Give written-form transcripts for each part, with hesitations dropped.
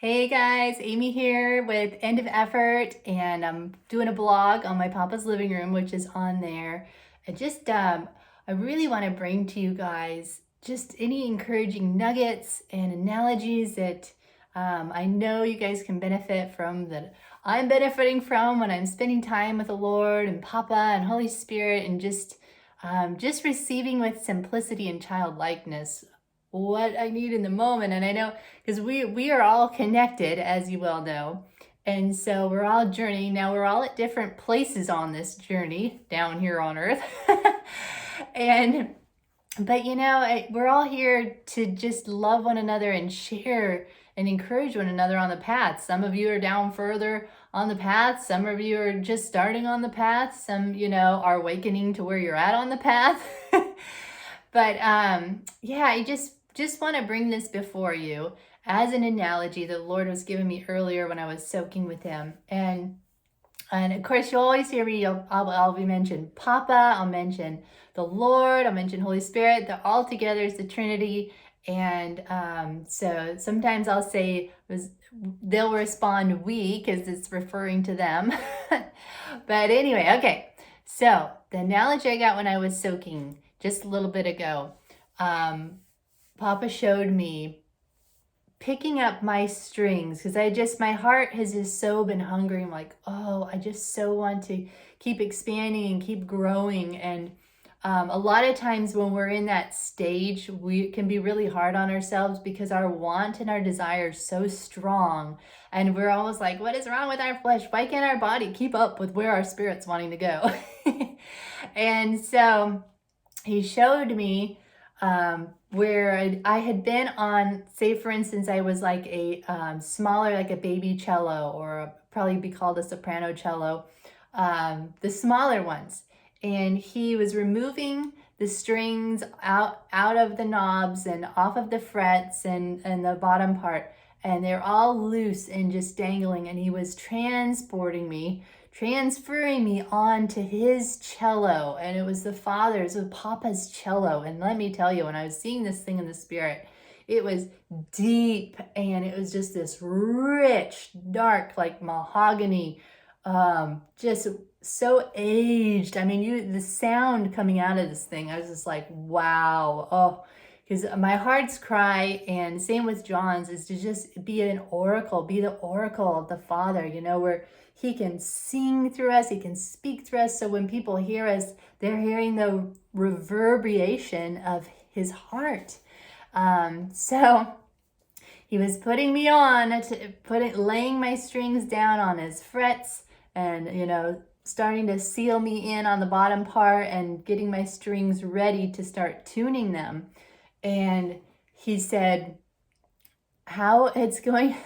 Hey guys, Amy here with End of Effort, and I'm doing a blog on my Papa's Living Room, which is on there. I really want to bring to you guys just any encouraging nuggets and analogies that I know you guys can benefit from, that I'm benefiting from when I'm spending time with the Lord and Papa and Holy Spirit, and just receiving with simplicity and childlikeness what I need in the moment. And I know because we are all connected, as you well know. And so we're all journeying. Now we're all at different places on this journey down here on earth. and but we're all here to just love one another and share and encourage one another on the path. Some of you are down further on the path. Some of you are just starting on the path. Some, are awakening to where you're at on the path. But yeah, I just want to bring this before you as an analogy that the Lord was giving me earlier when I was soaking with Him. And of course, you'll always hear me. I'll be mentioned Papa. I'll mention the Lord. I'll mention Holy Spirit. They're all together as the Trinity. And so sometimes I'll say they'll respond we because it's referring to them. But anyway, okay. So the analogy I got when I was soaking just a little bit ago, Papa showed me picking up my strings, because my heart has just so been hungry. I'm like, oh, I just so want to keep expanding and keep growing. And a lot of times when we're in that stage, we can be really hard on ourselves because our want and our desire is so strong. And we're almost like, what is wrong with our flesh? Why can't our body keep up with where our spirit's wanting to go? And so he showed me where I had been on, say for instance, I was like a smaller, like a baby cello, or probably be called a soprano cello, the smaller ones. And he was removing the strings out of the knobs and off of the frets and the bottom part. And they're all loose and just dangling. And he was transferring me onto his cello. And it was Papa's cello. And let me tell you, when I was seeing this thing in the spirit, it was deep, and it was just this rich, dark, like mahogany, just so aged. I mean, the sound coming out of this thing, I was just like, wow. Oh, because my heart's cry, and same with John's, is to just be the oracle of the Father, where He can sing through us, He can speak through us. So when people hear us, they're hearing the reverberation of His heart. So he was putting me on, laying my strings down on his frets, and starting to seal me in on the bottom part and getting my strings ready to start tuning them. And he said, how it's going,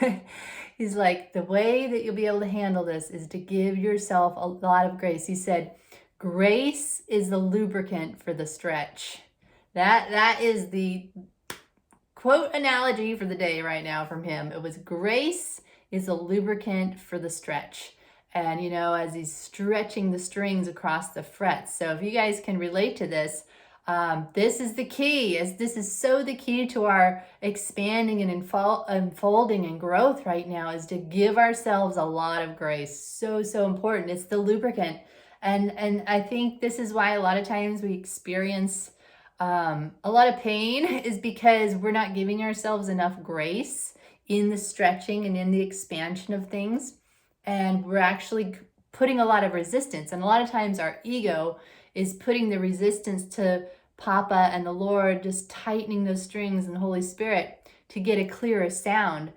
he's like, the way that you'll be able to handle this is to give yourself a lot of grace. He said, grace is the lubricant for the stretch. That is the quote analogy for the day right now from him. It was, grace is a lubricant for the stretch. And as he's stretching the strings across the frets. So if you guys can relate to this, this is the key. This is so the key to our expanding and unfolding and growth right now, is to give ourselves a lot of grace. So important. It's the lubricant. And I think this is why a lot of times we experience a lot of pain, is because we're not giving ourselves enough grace in the stretching and in the expansion of things. And we're actually putting a lot of resistance. And a lot of times our ego is putting the resistance to Papa and the Lord, just tightening those strings and the Holy Spirit to get a clearer sound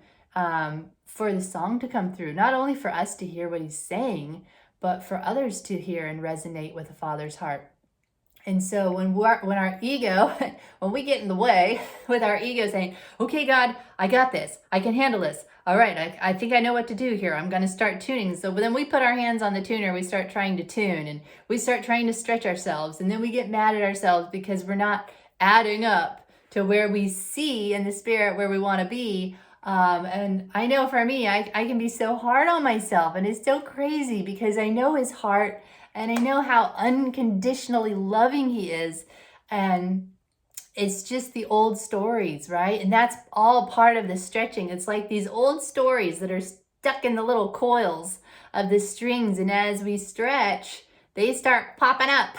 for the song to come through. Not only for us to hear what He's saying, but for others to hear and resonate with the Father's heart. And so when we get in the way with our ego saying, okay, God, I got this. I can handle this. All right, I think I know what to do here. I'm going to start tuning. So then we put our hands on the tuner. We start trying to tune, and we start trying to stretch ourselves. And then we get mad at ourselves because we're not adding up to where we see in the spirit where we want to be. And I know for me, I can be so hard on myself, and it's so crazy because I know His heart. And I know how unconditionally loving He is. And it's just the old stories, right? And that's all part of the stretching. It's like these old stories that are stuck in the little coils of the strings. And as we stretch, they start popping up.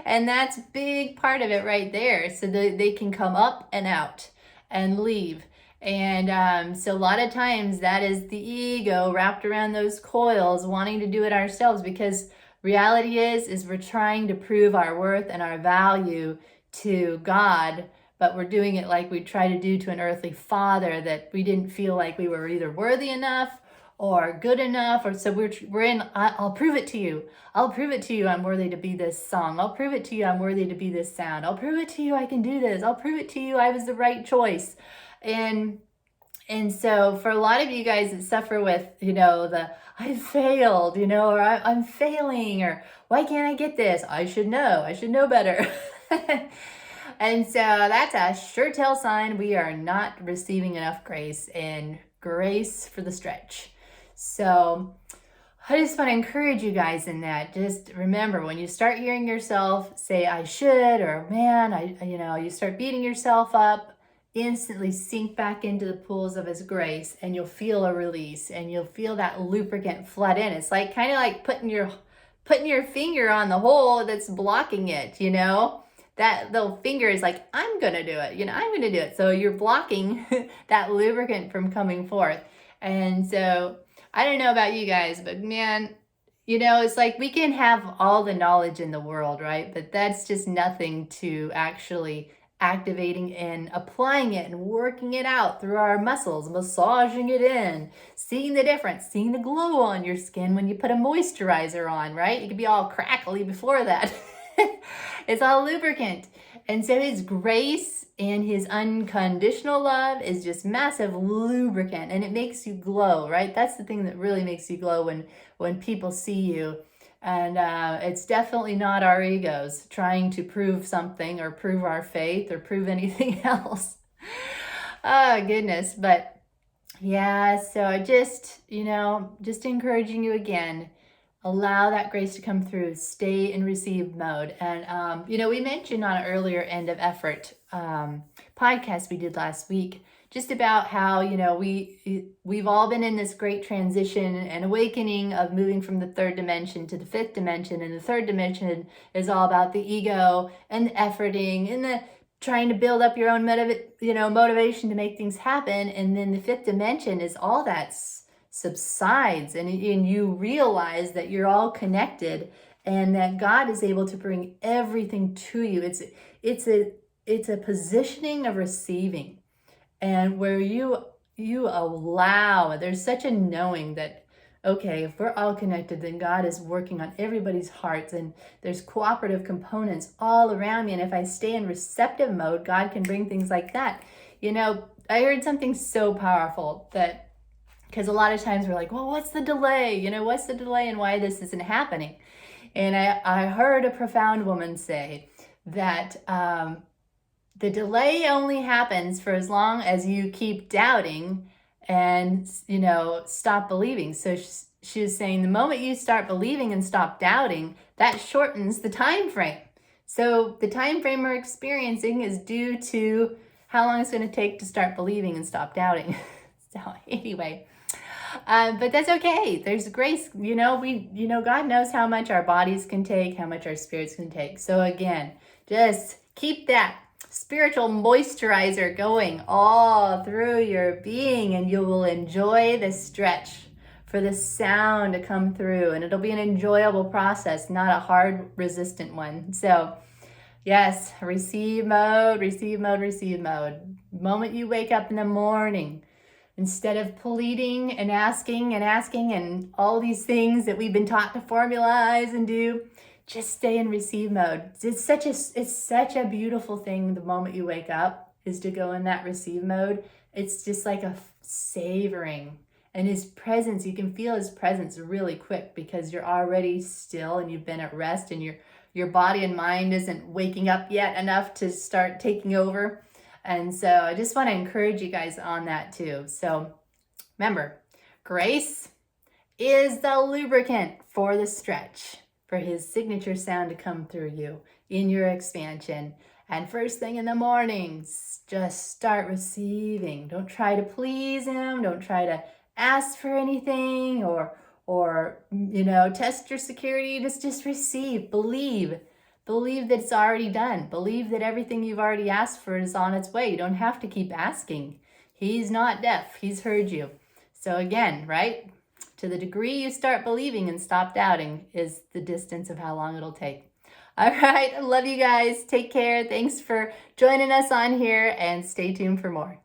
And that's a big part of it right there. So they can come up and out and leave. And so a lot of times that is the ego wrapped around those coils, wanting to do it ourselves, because reality is we're trying to prove our worth and our value to God, but we're doing it like we try to do to an earthly father, that we didn't feel like we were either worthy enough or good enough, or so we're in, I'll prove it to you. I'll prove it to you I'm worthy to be this song. I'll prove it to you I'm worthy to be this sound. I'll prove it to you I can do this. I'll prove it to you I was the right choice. And so for a lot of you guys that suffer with, the I failed, or I'm failing, or why can't I get this? I should know better. And so that's a sure tell sign we are not receiving enough grace, and grace for the stretch. So I just want to encourage you guys in that. Just remember, when you start hearing yourself say, I should, or man, you start beating yourself up, instantly sink back into the pools of His grace, and you'll feel a release, and you'll feel that lubricant flood in. It's like kind of like putting your finger on the hole that's blocking it, that little finger is like, I'm going to do it, I'm going to do it. So you're blocking that lubricant from coming forth. And so I don't know about you guys, but man, it's like we can have all the knowledge in the world, right? But that's just nothing to actually activating and applying it and working it out through our muscles, massaging it in, seeing the difference, seeing the glow on your skin when you put a moisturizer on, right? You could be all crackly before that. It's all lubricant. And so His grace and His unconditional love is just massive lubricant, and it makes you glow, right? That's the thing that really makes you glow when people see you. And it's definitely not our egos trying to prove something or prove our faith or prove anything else. Oh, goodness. But yeah, so I just encouraging you again, allow that grace to come through, stay in receive mode. And, we mentioned on an earlier End of Effort podcast we did last week, just about how, we've all been in this great transition and awakening of moving from the third dimension to the fifth dimension. And the third dimension is all about the ego and the efforting and the trying to build up your own motivation to make things happen. And then the fifth dimension is all that subsides, and you realize that you're all connected, and that God is able to bring everything to you. It's a positioning of receiving, and where you allow, there's such a knowing that, okay, if we're all connected, then God is working on everybody's hearts, and there's cooperative components all around me. And if I stay in receptive mode, God can bring things like that. I heard something so powerful, that because a lot of times we're like, well, what's the delay? What's the delay and why this isn't happening? And I heard a profound woman say that the delay only happens for as long as you keep doubting and, stop believing. So she was saying the moment you start believing and stop doubting, that shortens the time frame. So the time frame we're experiencing is due to how long it's going to take to start believing and stop doubting. So anyway, but that's okay. There's grace. God knows how much our bodies can take, how much our spirits can take. So again, just keep that spiritual moisturizer going all through your being, and you will enjoy the stretch for the sound to come through, and it'll be an enjoyable process, not a hard, resistant one. So yes, receive mode, receive mode, receive mode. The moment you wake up in the morning, instead of pleading and asking and all these things that we've been taught to formalize and do, just stay in receive mode. It's such a beautiful thing. The moment you wake up is to go in that receive mode. It's just like a savoring, and His presence, you can feel His presence really quick because you're already still and you've been at rest, and your body and mind isn't waking up yet enough to start taking over. And so I just want to encourage you guys on that too. So remember, grace is the lubricant for the stretch, for His signature sound to come through you in your expansion. And first thing in the mornings, just start receiving. Don't try to please him. Don't try to ask for anything or test your security. Just receive. Believe. Believe that it's already done. Believe that everything you've already asked for is on its way. You don't have to keep asking. He's not deaf. He's heard you. So again, right? To the degree you start believing and stop doubting is the distance of how long it'll take. All right. I love you guys. Take care. Thanks for joining us on here and stay tuned for more.